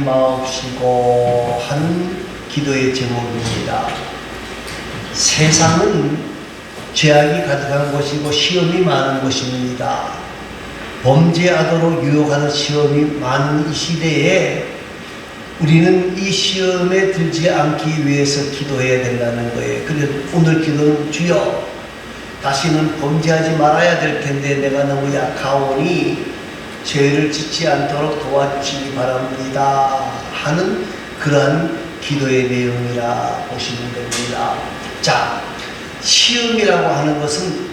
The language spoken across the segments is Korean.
마옵시고 하는 기도의 제목입니다. 세상은 죄악이 가득한 곳이고 시험이 많은 곳입니다. 범죄하도록 유혹하는 시험이 많은 이 시대에 우리는 이 시험에 들지 않기 위해서 기도해야 된다는 거예요. 그래서 오늘 기도는 주여 다시는 범죄하지 말아야 될 텐데 내가 너무 약하오니 죄를 짓지 않도록 도와주시기 바랍니다 하는 그러한 기도의 내용이라 보시면 됩니다. 자, 시험이라고 하는 것은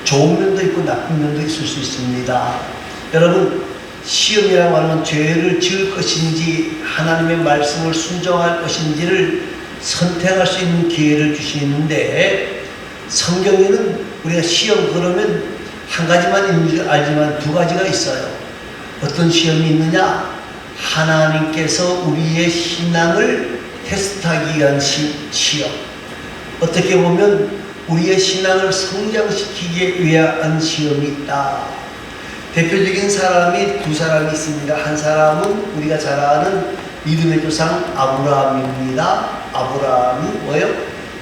좋은 면도 있고 나쁜 면도 있을 수 있습니다. 여러분, 시험이라고 하는 죄를 지을 것인지 하나님의 말씀을 순종할 것인지를 선택할 수 있는 기회를 주시는데, 성경에는 우리가 시험 그러면 한 가지만 있는 줄 알지만 두 가지가 있어요. 어떤 시험이 있느냐? 하나님께서 우리의 신앙을 테스트하기 위한 시험. 어떻게 보면 우리의 신앙을 성장시키기 위한 시험이 있다. 대표적인 사람이 두 사람이 있습니다. 한 사람은 우리가 잘 아는 믿음의 조상 아브라함입니다. 아브라함이 뭐예요?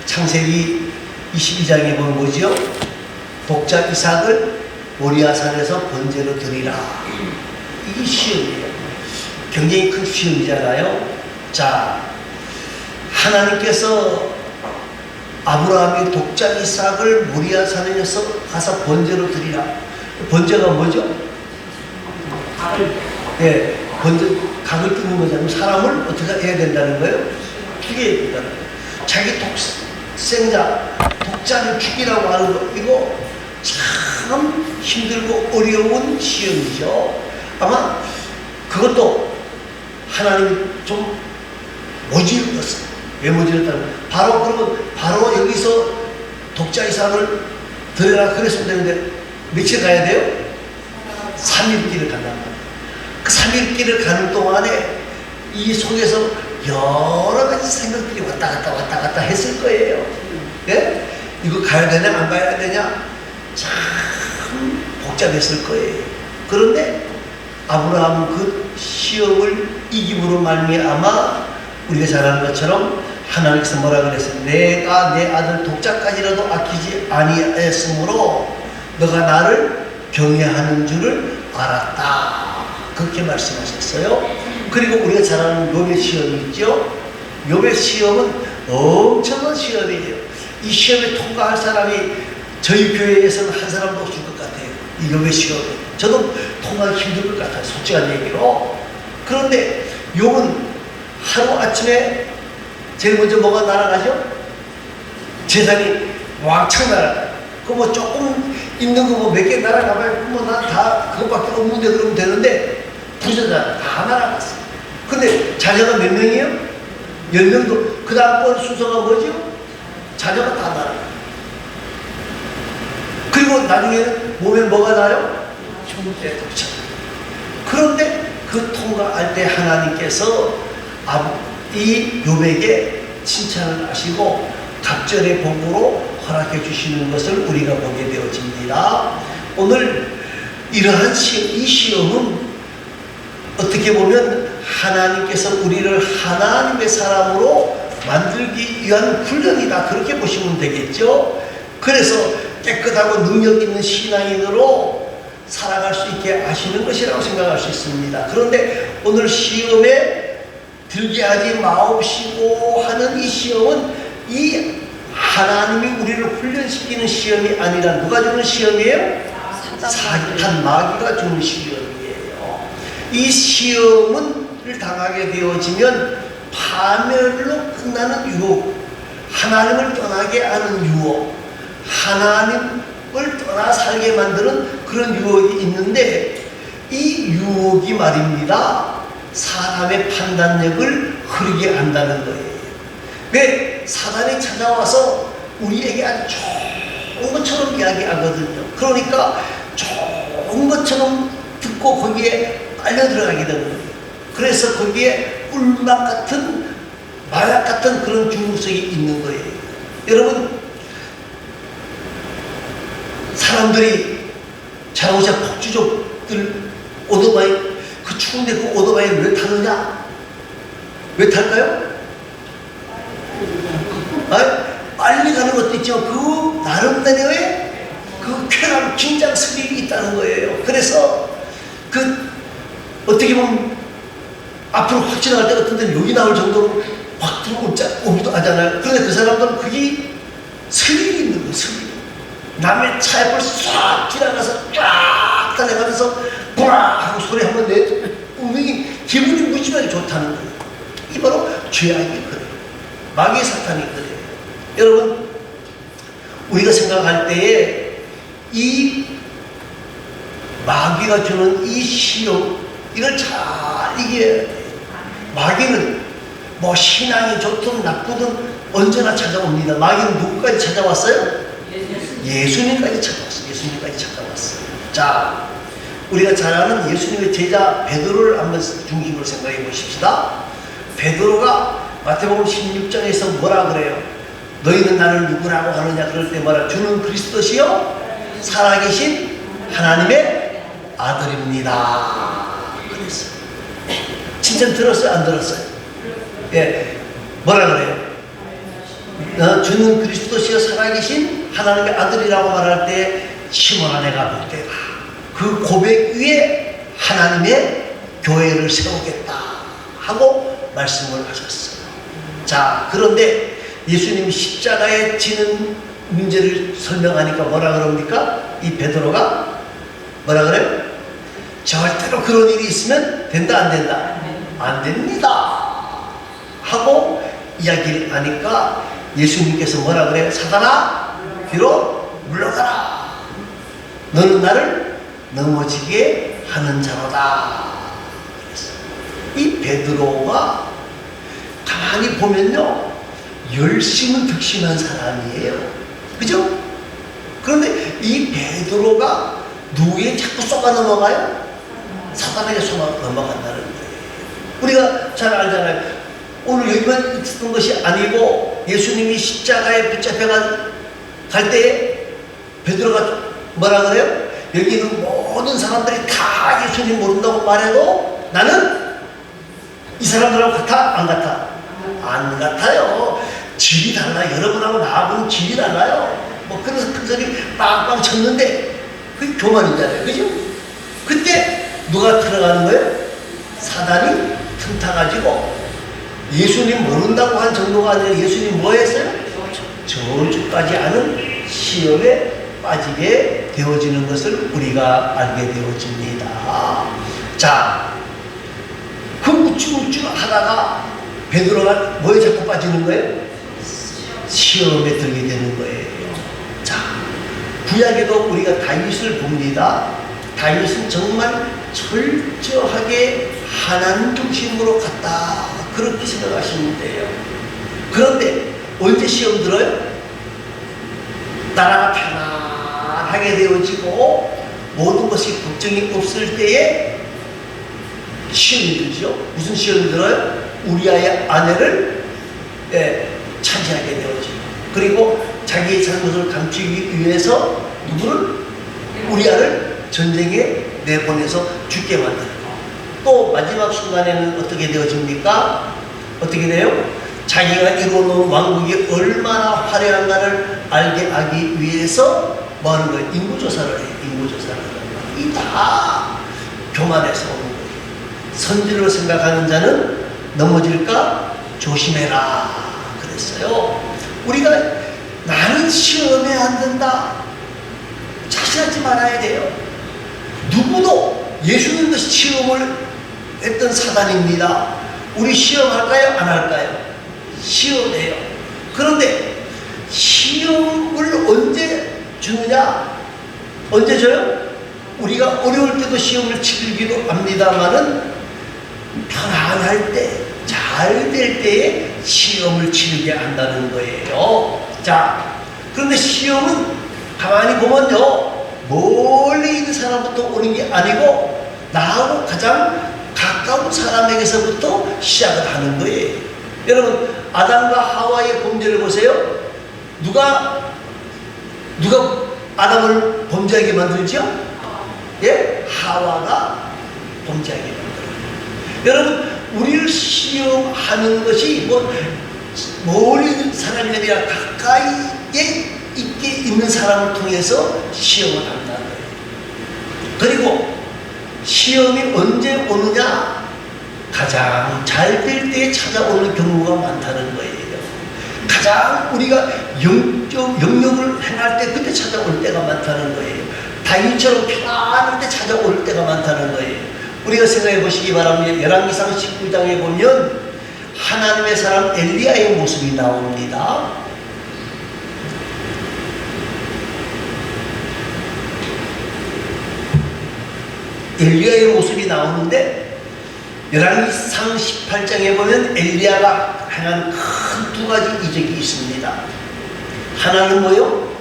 창세기 22장에 보면 뭐죠? 독자 이삭을 모리아산에서 번제로 드리라. 이게 시험이에요. 굉장히 큰 시험이잖아요. 자, 하나님께서 아브라함의 독자 이삭을 모리아산에서 가서 번제로 드리라. 번제가 뭐죠? 네, 번제, 각을 뜯는 거잖아요. 사람을 어떻게 해야 된다는 거예요? 죽여야 된다는 거예요. 자기 독생자, 독자를 죽이라고 하는 거, 이거 참 힘들고 어려운 시험이죠. 아마 그것도 하나님이 좀 모질렀어요. 왜 모질렀다면, 바로 그러면 바로 여기서 독자 이삭을 드려라 그랬으면 되는데 며칠 가야 돼요? 3일 길을 간단 말이에요. 그 3일 길을 가는 동안에 이 속에서 여러 가지 생각들이 왔다 갔다 했을 거예요. 예? 이거 가야 되냐 안 가야 되냐 참 복잡했을 거예요. 그런데 아브라함은 그 시험을 이김으로 말미암아 우리가 잘 아는 것처럼 하나님께서 뭐라 그랬어요? 내가 내 아들 독자까지라도 아끼지 아니하였으므로 너가 나를 경외하는 줄을 알았다. 그렇게 말씀하셨어요. 그리고 우리가 잘 아는 욥의 시험이 있죠. 욥의 시험은 엄청난 시험이에요. 이 시험에 통과할 사람이 저희 교회에서는 한 사람도 없을 것 같아요. 이 욥의 시험. 저도 통과하기 힘들 것 같아요. 솔직한 얘기로. 그런데 욥은 하루아침에 제일 먼저 뭐가 날아가죠? 재산이 왕창 날아가요. 그 뭐 조금 있는 거 뭐 몇 개 날아가봐요. 뭐 난 다 그것밖에 없는데 그러면 되는데 부자가 다 날아갔어요. 근데 자녀가 몇 명이에요? 10명도. 그 다음번 순서가 뭐죠? 자녀가 다 날아가요. 그리고 나중에는 몸에 뭐가 나요? 총대 독자. 그런데 그 통과할 때 하나님께서 이 욥에게 칭찬을 하시고 각절의 복으로 허락해 주시는 것을 우리가 보게 되어집니다. 오늘 이러한 이 시험은 어떻게 보면 하나님께서 우리를 하나님의 사람으로 만들기 위한 훈련이다. 그렇게 보시면 되겠죠. 그래서 깨끗하고 능력 있는 신앙인으로 살아갈 수 있게 하시는 것이라고 생각할 수 있습니다. 그런데 오늘 시험에 들게 하지 마옵시고 하는 이 시험은 이 하나님이 우리를 훈련시키는 시험이 아니라 누가 주는 시험이에요? 사탄 마귀가 주는 시험이에요. 이 시험을 당하게 되어지면 파멸로 끝나는 유혹, 하나님을 떠나게 하는 유혹, 하나님을 떠나 살게 만드는 그런 유혹이 있는데 이 유혹이 말입니다. 사람의 판단력을 흐리게 한다는 거예요. 왜? 사단이 찾아와서 우리에게 아주 좋은 것처럼 이야기하거든요. 그러니까 좋은 것처럼 듣고 거기에 빨려 들어가게 되는 거예요. 그래서 거기에 꿀맛 같은 마약 같은 그런 중독성이 있는 거예요. 여러분, 사람들이 자동차 폭주족들 오토바이 그 추운데 그 오토바이를 왜 타느냐? 왜 탈까요? 빨리 가는 것도 있지만 그 나름대로의 그 쾌감, 긴장, 스릴이 있다는 거예요. 그래서 그 어떻게 보면 앞으로 확 지나갈 때 어떤 데는 여기 나올 정도로 확 들어오기도 하잖아요. 그런데 그 사람들은 그게 스릴이 있는 거예요. 스릴. 남의 차 옆을 싹 지나가서 쫙 달려가면서 브라 하고 소리 한번 내면 기분이 무지하게 좋다는 거예요. 이 바로 죄악이 그래요. 마귀의 사탄이 그래요. 여러분, 우리가 생각할 때에 이 마귀가 주는 이 시험, 이걸 잘 이겨야 돼요. 마귀는 뭐 신앙이 좋든 나쁘든 언제나 찾아옵니다. 마귀는 누구까지 찾아왔어요? 예수님까지 찾아왔어요. 예수님까지 찾아왔어요. 자, 우리가 잘 아는 예수님의 제자 베드로를 한번 중심으로 생각해 보십시다. 베드로가 마태복음 16장에서 뭐라 그래요? 너희는 나를 누구라고 하느냐? 그럴 때 뭐라? 주는 그리스도시요 살아계신 하나님의 아들입니다. 그랬어요. 진짜 들었어요? 안 들었어요? 예, 뭐라 그래요? 주는 그리스도시요 살아계신 하나님의 아들이라고 말할 때 시몬아 내가 볼 때다. 그 고백 위에 하나님의 교회를 세우겠다 하고 말씀을 하셨어요. 자, 그런데 예수님이 십자가에 지는 문제를 설명하니까 뭐라 그럽니까? 이 베드로가 뭐라 그래요? 절대로 그런 일이 있으면 된다 안 된다? 안 됩니다 하고 이야기를 하니까 예수님께서 뭐라 그래요? 사단아 뒤로 물러가라. 너는 나를 넘어지게 하는 자로다. 이 베드로가 가만히 보면요 열심은 득심한 사람이에요. 그죠? 그런데 이 베드로가 누구에게 자꾸 쏘가 넘어가요? 사단에게 쏘가 넘어간다는 거예요. 우리가 잘 알잖아요. 오늘 여기만 있었던 것이 아니고 예수님이 십자가에 붙잡혀 갈 때에 베드로가 뭐라 그래요? 여기 있는 모든 사람들이 다 예수님 모른다고 말해도 나는 이 사람들하고 같아? 안 같아? 안 같아요. 질이 달라요. 여러분하고 나하고는 질이 달라요. 뭐 그래서 큰 소리 빵빵 쳤는데 그게 교만이잖아요. 그죠? 그때 누가 들어가는 거예요? 사단이 틈타가지고 예수님 모른다고 한 정도가 아니라 예수님 뭐 했어요? 저주까지 하는 시험에 빠지게 되어지는 것을 우리가 알게 되어집니다. 자, 그 우쭐우쭐 하다가 베드로가 뭐에 자꾸 빠지는 거예요? 시험에 들게 되는 거예요. 자, 구약에도 우리가 다윗을 봅니다. 다윗은 정말 철저하게 하나님 중심으로 갔다. 그렇게 생각하시면 돼요. 그런데 언제 시험 들어요? 나라가 편안하게 되어지고 모든 것이 걱정이 없을 때에 시험이 들죠. 무슨 시험이 들어요? 우리아의 아내를 차지하게 되어지고, 그리고 자기의 잘못을 감추기 위해서 누구를? 우리아를 전쟁에 내보내서 죽게 만들고, 또 마지막 순간에는 어떻게 되어집니까? 어떻게 돼요? 자기가 이루어놓은 왕국이 얼마나 화려한가를 알게 하기 위해서 뭐 하는 거예요? 인구조사를 해요. 인구조사를 하는 거예요. 이 다 교만해서 오는 거예요. 선지를 생각하는 자는 넘어질까 조심해라 그랬어요. 우리가 나는 시험에 안 된다 자신하지 말아야 돼요. 누구도 예수님도 시험을 했던 사단입니다. 우리 시험할까요? 안 할까요? 시험해요. 그런데 시험을 언제 주느냐? 언제 줘요? 우리가 어려울 때도 시험을 치르기도 합니다만은 편안할 때, 잘 될 때에 시험을 치르게 한다는 거예요. 자, 그런데 시험은 가만히 보면요, 멀리 있는 사람부터 오는 게 아니고 나하고 가장 가까운 사람에게서부터 시작을 하는 거예요. 여러분, 아담과 하와의 범죄를 보세요. 누가 아담을 범죄하게 만들죠? 예? 하와가 범죄하게 만들어요. 여러분, 우리를 시험하는 것이 멀리 사람이 아니라 가까이에 있게 있는 사람을 통해서 시험을 한다는 거예요. 그리고 시험이 언제 오느냐? 가장 잘 될 때에 찾아오는 경우가 많다는 거예요. 가장 우리가 영역을 행할 때 그때 찾아올 때가 많다는 거예요. 다윗처럼 편안할 때 찾아올 때가 많다는 거예요. 우리가 생각해 보시기 바랍니다. 열왕기상 19장에 보면 하나님의 사람 엘리야의 모습이 나옵니다. 엘리야의 모습이 나오는데 열왕기상 18장에 보면 엘리야가 행한 큰 두 가지 이적이 있습니다. 하나는 뭐요?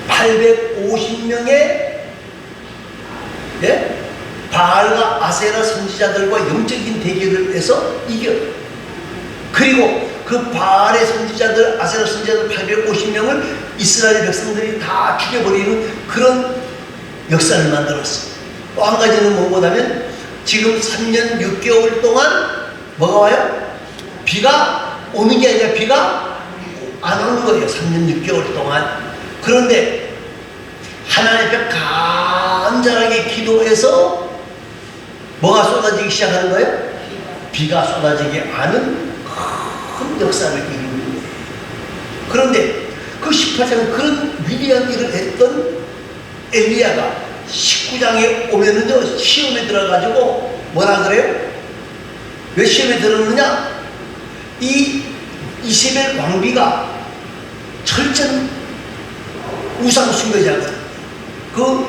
850명의 바알과 아세라 선지자들과 영적인 대결을 해서 이겨요. 그리고 그 바알의 선지자들, 아세라 선지자들 850명을 이스라엘 백성들이 다 죽여버리는 그런 역사를 만들었어요. 또 한 가지는 뭐보다면 지금 3년 6개월 동안 뭐가 와요? 비가 오는 게 아니라 비가 안 오는 거예요. 3년 6개월 동안. 그런데 하나님 앞에 간절하게 기도해서 뭐가 쏟아지기 시작하는 거예요? 비가 쏟아지게 하는 큰 역사를 이루는 거예요. 그런데 그 18장은 그런 위대한 일을 했던 엘리야가 19장에 오면은요, 시험에 들어가지고 뭐라 그래요? 왜 시험에 들었느냐? 이 이세벨 왕비가 철저한 우상 숭배자거든. 그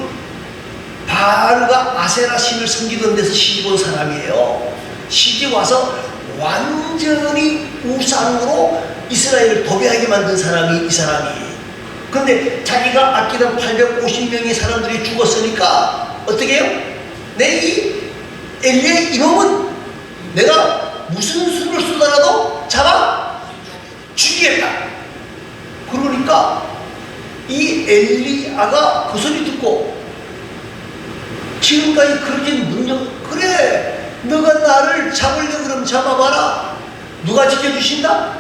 바알과 아세라 신을 섬기던 데서 시집 온 사람이에요. 시집 와서 완전히 우상으로 이스라엘을 도배하게 만든 사람이 이 사람이에요. 그런데 자기가 아끼던 850명의 사람들이 죽었으니까 어떻게 해요? 이 엘리야의 이놈은 내가 무슨 수를 쓰더라도 잡아 죽이겠다. 그러니까 이 엘리야가 그 소리 듣고 지금까지 그렇게 그래, 너가 나를 잡으려고 그러면 잡아봐라. 누가 지켜주신다?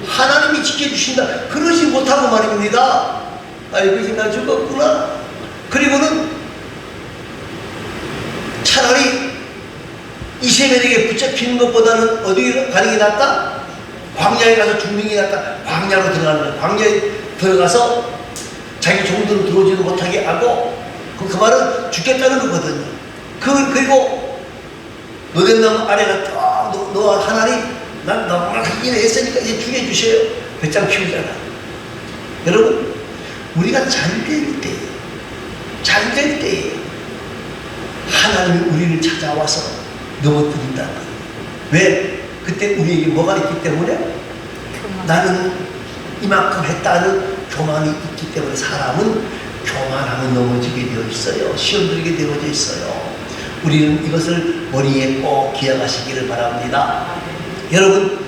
하나님이 지켜주신다. 그러지 못하고 말입니다. 아이고, 나 죽었구나. 그리고는 차라리 이세벨에게 붙잡히는 것보다는 어디 가는 게 낫다? 광야에 가서 죽는 게 낫다. 광야로 들어가는 거야. 광야에 들어가서 자기 종들을 들어오지도 못하게 하고, 그 말은 죽겠다는 거거든요. 그리고 노된나무 아래가 딱 너 하나님, 난 너무나 하긴 했으니까 이제 죽여주세요. 배짱 피우잖아. 여러분, 우리가 잘 될 때에 하나님이 우리를 찾아와서 넘어뜨린다. 왜? 그때 우리에게 뭐가 있기 때문에? 나는 이만큼 했다는 교만이 있기 때문에. 사람은 교만하면 넘어지게 되어 있어요. 시험 들게 되어져 있어요. 우리는 이것을 머리에 꼭 기억하시기를 바랍니다. 여러분,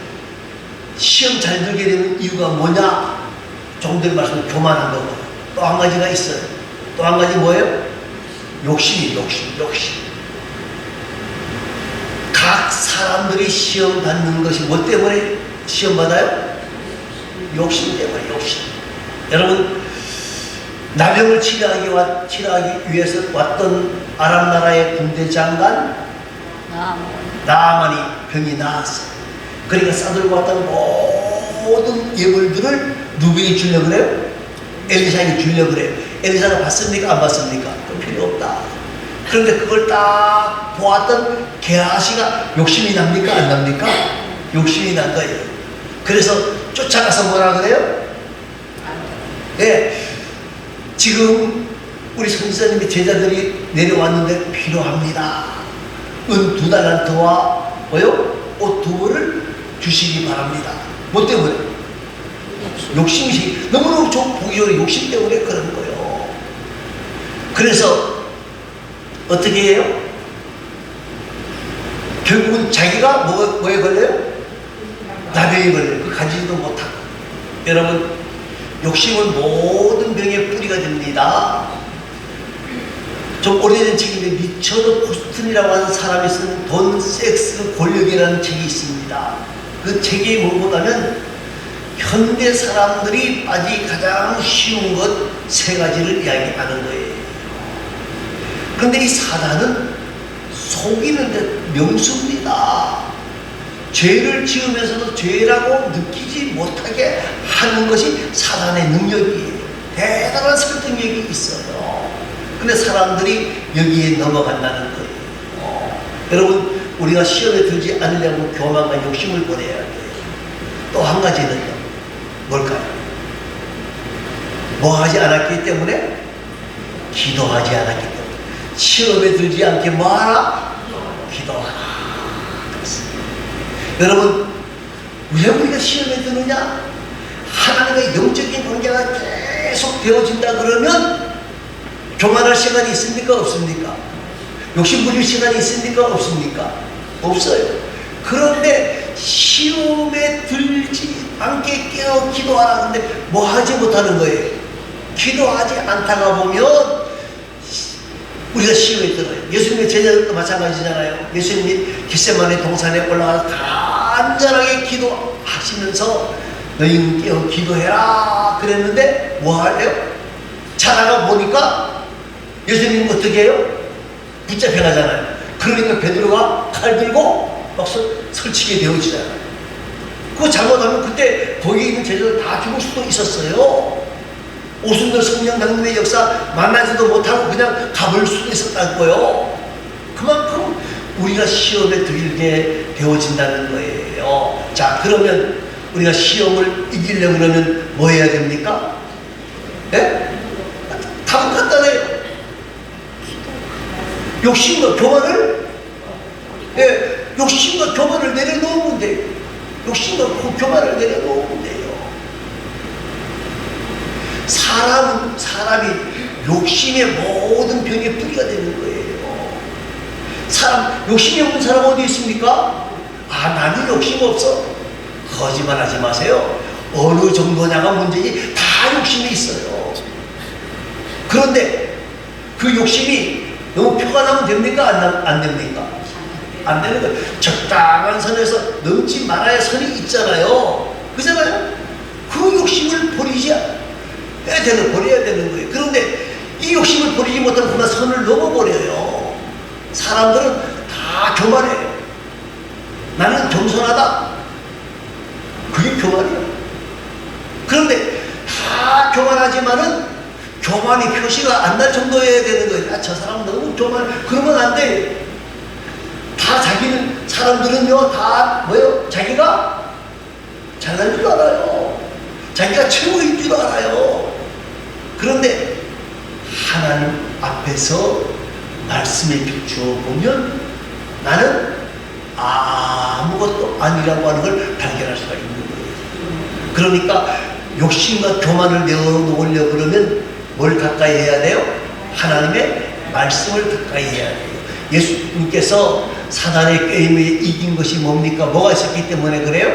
시험 잘 들게 되는 이유가 뭐냐? 조금 전에 말씀드린 교만한 거고, 또 한 가지가 있어요. 또 한 가지 뭐예요? 욕심. 각 사람들이 시험 받는 것이 뭐 때문에 시험 받아요? 욕심 때문에. 여러분, 나병을 치료하기 위해서 왔던 아람 나라의 군대 장관 나아만이 병이 나았어요. 그러니까 싸들고 왔던 모든 예물들을 누구에게 주려고 그래요? 엘리사에게 주려고 그래요. 엘리사가 봤습니까? 안 봤습니까? 그럼 필요 없다. 그런데 그걸 딱 보았던 게하시가 욕심이 납니까? 안 납니까? 욕심이 난 거예요. 그래서 쫓아가서 뭐라 그래요? 지금 우리 선지자님의 제자들이 내려왔는데 필요합니다. 은 2달란트와 옷 2벌을 주시기 바랍니다. 뭐 때문에? 욕심이 너무너무 보기 좋은 욕심 때문에 그런 거예요. 그래서 어떻게 해요? 결국은 자기가 뭐에 걸려요? 나병에 걸려요. 그 가지지도 못하고. 여러분, 욕심은 모든 병의 뿌리가 됩니다. 좀 오래된 책인데 리처드 코스튼이라고 하는 사람이 쓴 돈, 섹스, 권력이라는 책이 있습니다. 그 책이 뭐보다면 현대 사람들이 빠지기 가장 쉬운 것 세 가지를 이야기하는 거예요. 그런데 이 사단은 속이는 데 명수입니다. 죄를 지으면서도 죄라고 느끼지 못하게 하는 것이 사단의 능력이에요. 대단한 설득력이 있어요. 근데 사람들이 여기에 넘어간다는 거예요. 여러분, 우리가 시험에 들지 않으려면 교만과 욕심을 버려야 돼요. 또 한 가지는요. 뭘까요? 뭐 하지 않았기 때문에? 기도하지 않았기 때문에. 시험에 들지 않게 뭐하라? 기도하라. 그렇습니다. 여러분, 왜 우리가 시험에 드느냐? 하나님의 영적인 관계가 계속 되어진다 그러면 교만할 시간이 있습니까? 없습니까? 욕심 부릴 시간이 있습니까? 없습니까? 없어요. 그런데 시험에 들지 않게 깨어 기도하라. 근데 뭐 하지 못하는 거예요? 기도하지 않다가 보면 우리가 시험에 들어요. 예수님의 제자들도 마찬가지잖아요. 예수님이 겟세마네 동산에 올라가서 간절하게 기도하시면서 너희는 깨어 기도해라 그랬는데 뭐 하래요? 자다가 보니까 예수님 어떻게 해요? 붙잡혀 가잖아요. 그러니까 베드로가 칼 들고 막 설치게 되어지잖아요. 그거 잘못하면 그때 거기 있는 제자들 다 죽을 수도 있었어요. 오순절 성령 강림의 역사 만나지도 못하고 그냥 가볼 수도 있었다는 거예요. 그만큼 우리가 시험에 들게 되어진다는 거예요. 자, 그러면 우리가 시험을 이기려고 그러면 뭐 해야 됩니까? 예? 답은 간단해요. 욕심과 교만을, 예, 욕심과 교만을 내려놓으면 돼요. 욕심과 교만을 내려놓으면 돼요. 사람이 욕심의 모든 병의 뿌리가 되는 거예요. 욕심이 없는 사람 어디 있습니까? 아, 나는 욕심 없어. 거짓말 하지 마세요. 어느 정도냐가 문제지 다 욕심이 있어요. 그런데 그 욕심이 너무 표가 나면 됩니까? 안 됩니까? 안 되는 거예요. 적당한 선에서 넘지 말아야 선이 있잖아요. 그잖아요? 그 욕심을 버려야 되는 거예요. 그런데 이 욕심을 버리지 못하면 그만 선을 넘어버려요. 사람들은 다 교만해요. 나는 겸손하다. 그게 교만이에요. 그런데 다 교만하지만은 교만이 표시가 안 날 정도여야 되는 거예요. 아, 저 사람 너무 교만, 그러면 안 돼요. 다 사람들은요, 다 뭐요? 자기가 잘난 줄 알아요. 자기가 최고인 줄 알아요. 그런데 하나님 앞에서 말씀에 비추어 보면 나는 아무것도 아니라고 하는 걸 발견할 수가 있는 거예요. 그러니까 욕심과 교만을 내어놓으려고 그러면 뭘 가까이 해야 돼요? 하나님의 말씀을 가까이 해야 돼요. 예수님께서 사단의 게임에 이긴 것이 뭡니까? 뭐가 있었기 때문에 그래요?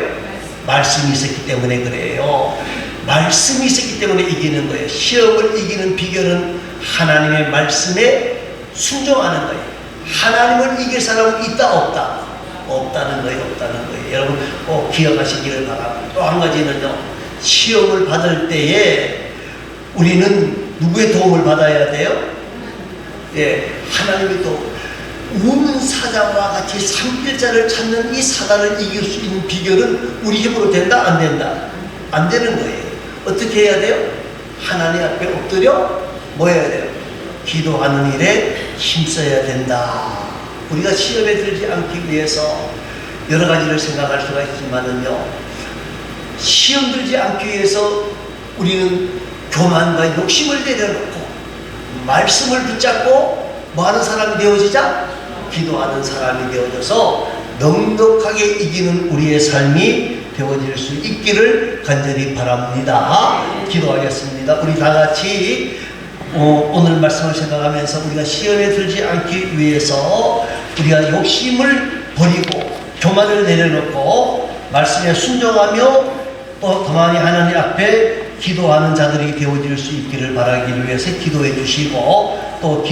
말씀이 있었기 때문에 그래요. 말씀이 있었기 때문에 이기는 거예요. 시험을 이기는 비결은 하나님의 말씀에 순종하는 거예요. 하나님을 이길 사람은 있다 없다? 없다는 거예요. 없다는 거예요. 여러분 꼭 기억하시기를 바랍니다. 또 한 가지는요, 시험을 받을 때에 우리는 누구의 도움을 받아야 돼요? 예, 하나님의 도움. 우는 사자와 같이 산길자를 찾는 이 사단을 이길 수 있는 비결은 우리 힘으로 된다? 안 된다? 안 되는 거예요. 어떻게 해야 돼요? 하나님 앞에 엎드려 뭐 해야 돼요? 기도하는 일에 힘써야 된다. 우리가 시험에 들지 않기 위해서 여러 가지를 생각할 수가 있지만은요, 시험 들지 않기 위해서 우리는 교만과 욕심을 내려놓고 말씀을 붙잡고 뭐 하는 사람이 되어지자? 기도하는 사람이 되어져서 넉넉하게 이기는 우리의 삶이 되어질 수 있기를 간절히 바랍니다. 기도하겠습니다. 우리 다 같이 오늘 말씀을 생각하면서 우리가 시험에 들지 않기 위해서 우리가 욕심을 버리고 교만을 내려놓고 말씀에 순종하며 또 더 많이 하나님 앞에 기도하는 자들이 되어질 수 있기를 바라기를 위해서 기도해 주시고 또